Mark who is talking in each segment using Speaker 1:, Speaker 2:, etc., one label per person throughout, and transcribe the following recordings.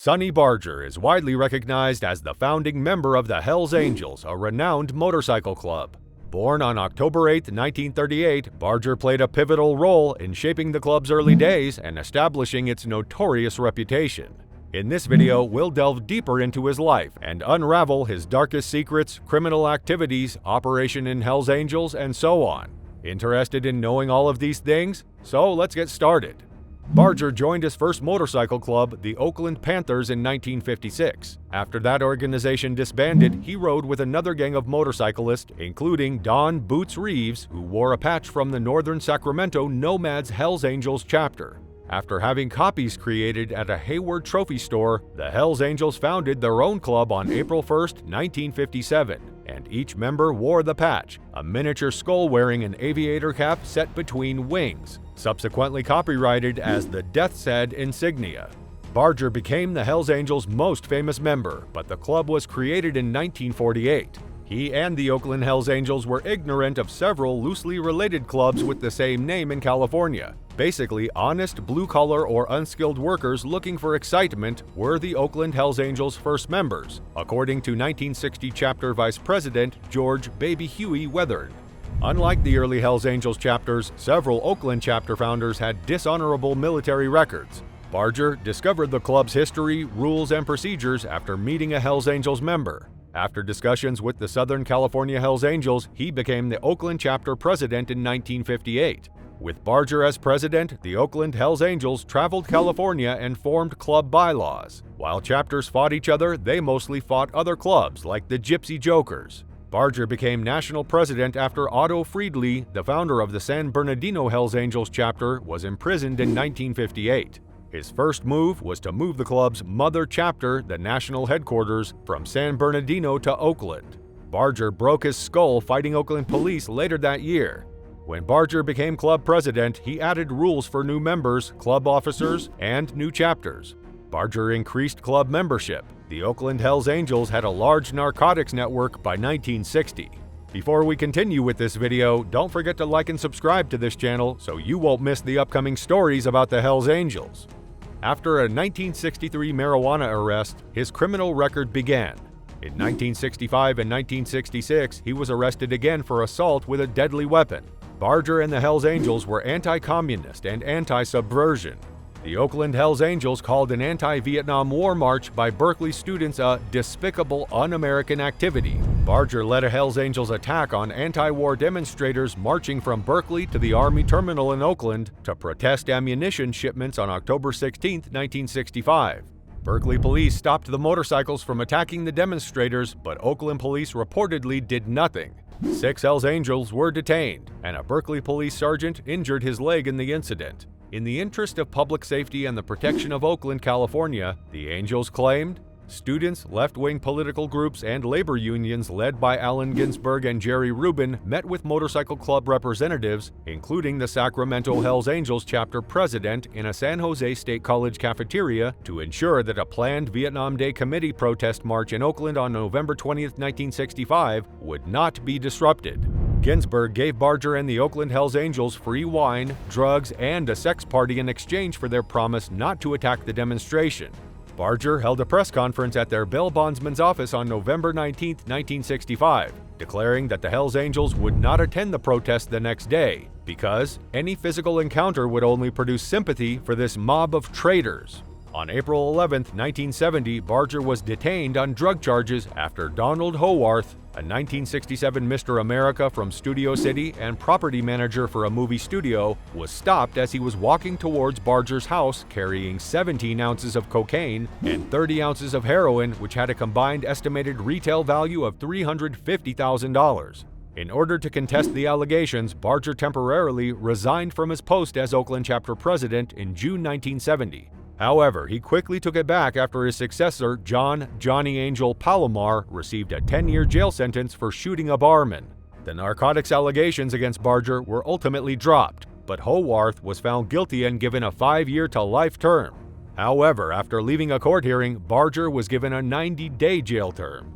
Speaker 1: Sonny Barger is widely recognized as the founding member of the Hells Angels, a renowned motorcycle club. Born on October 8, 1938, Barger played a pivotal role in shaping the club's early days and establishing its notorious reputation. In this video, we'll delve deeper into his life and unravel his darkest secrets, criminal activities, operation in Hells Angels, and so on. Interested in knowing all of these things? So let's get started. Barger joined his first motorcycle club, the Oakland Panthers, in 1956. After that organization disbanded, he rode with another gang of motorcyclists, including Don Boots Reeves, who wore a patch from the Northern Sacramento Nomads Hells Angels chapter. After having copies created at a Hayward trophy store, the Hells Angels founded their own club on April 1, 1957, and each member wore the patch, a miniature skull wearing an aviator cap set between wings, subsequently copyrighted as the Death's Head insignia. Barger became the Hells Angels' most famous member, but the club was created in 1948. He and the Oakland Hells Angels were ignorant of several loosely related clubs with the same name in California. Basically, honest blue-collar or unskilled workers looking for excitement were the Oakland Hells Angels' first members, according to 1960 chapter vice president George "Baby Huey" Weathern. Unlike the early Hells Angels chapters, several Oakland chapter founders had dishonorable military records. Barger discovered the club's history, rules, and procedures after meeting a Hells Angels member. After discussions with the Southern California Hells Angels, he became the Oakland chapter president in 1958. With Barger as president, the Oakland Hells Angels traveled California and formed club bylaws. While chapters fought each other, they mostly fought other clubs like the Gypsy Jokers. Barger became national president after Otto Friedli, the founder of the San Bernardino Hells Angels chapter, was imprisoned in 1958. His first move was to move the club's mother chapter, the national headquarters, from San Bernardino to Oakland. Barger broke his skull fighting Oakland police later that year. When Barger became club president, he added rules for new members, club officers, and new chapters. Barger increased club membership. The Oakland Hells Angels had a large narcotics network by 1960. Before we continue with this video, don't forget to like and subscribe to this channel so you won't miss the upcoming stories about the Hells Angels. After a 1963 marijuana arrest, his criminal record began. In 1965 and 1966, he was arrested again for assault with a deadly weapon. Barger and the Hells Angels were anti-communist and anti-subversion. The Oakland Hells Angels called an anti-Vietnam War march by Berkeley students a despicable, un-American activity. Barger led a Hells Angels attack on anti-war demonstrators marching from Berkeley to the Army Terminal in Oakland to protest ammunition shipments on October 16, 1965. Berkeley police stopped the motorcycles from attacking the demonstrators, but Oakland police reportedly did nothing. 6 Hells Angels were detained, and a Berkeley police sergeant injured his leg in the incident. In the interest of public safety and the protection of Oakland, California, the Angels claimed, students, left-wing political groups, and labor unions led by Allen Ginsberg and Jerry Rubin met with motorcycle club representatives, including the Sacramento Hells Angels chapter president, in a San Jose State College cafeteria to ensure that a planned Vietnam Day Committee protest march in Oakland on November 20, 1965 would not be disrupted. Ginsberg gave Barger and the Oakland Hells Angels free wine, drugs, and a sex party in exchange for their promise not to attack the demonstration. Barger held a press conference at their bail bondsman's office on November 19, 1965, declaring that the Hells Angels would not attend the protest the next day because any physical encounter would only produce sympathy for this mob of traitors. On April 11, 1970, Barger was detained on drug charges after Donald Howarth, a 1967 Mr. America from Studio City and property manager for a movie studio, was stopped as he was walking towards Barger's house carrying 17 ounces of cocaine and 30 ounces of heroin, which had a combined estimated retail value of $350,000. In order to contest the allegations, Barger temporarily resigned from his post as Oakland chapter president in June 1970. However, he quickly took it back after his successor, Johnny Angel Palomar, received a 10-year jail sentence for shooting a barman. The narcotics allegations against Barger were ultimately dropped, but Howarth was found guilty and given a 5-year to life term. However, after leaving a court hearing, Barger was given a 90-day jail term.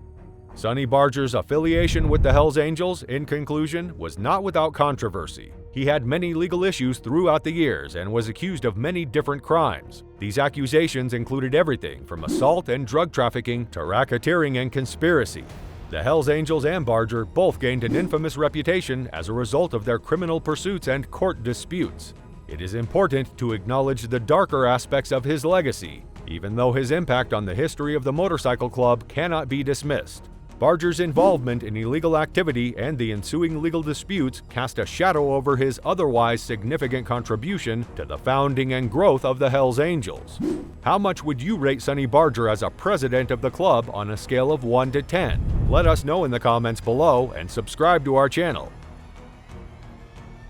Speaker 1: Sonny Barger's affiliation with the Hells Angels, in conclusion, was not without controversy. He had many legal issues throughout the years and was accused of many different crimes. These accusations included everything from assault and drug trafficking to racketeering and conspiracy. The Hells Angels and Barger both gained an infamous reputation as a result of their criminal pursuits and court disputes. It is important to acknowledge the darker aspects of his legacy, even though his impact on the history of the motorcycle club cannot be dismissed. Barger's involvement in illegal activity and the ensuing legal disputes cast a shadow over his otherwise significant contribution to the founding and growth of the Hells Angels. How much would you rate Sonny Barger as a president of the club on a scale of 1 to 10? Let us know in the comments below and subscribe to our channel.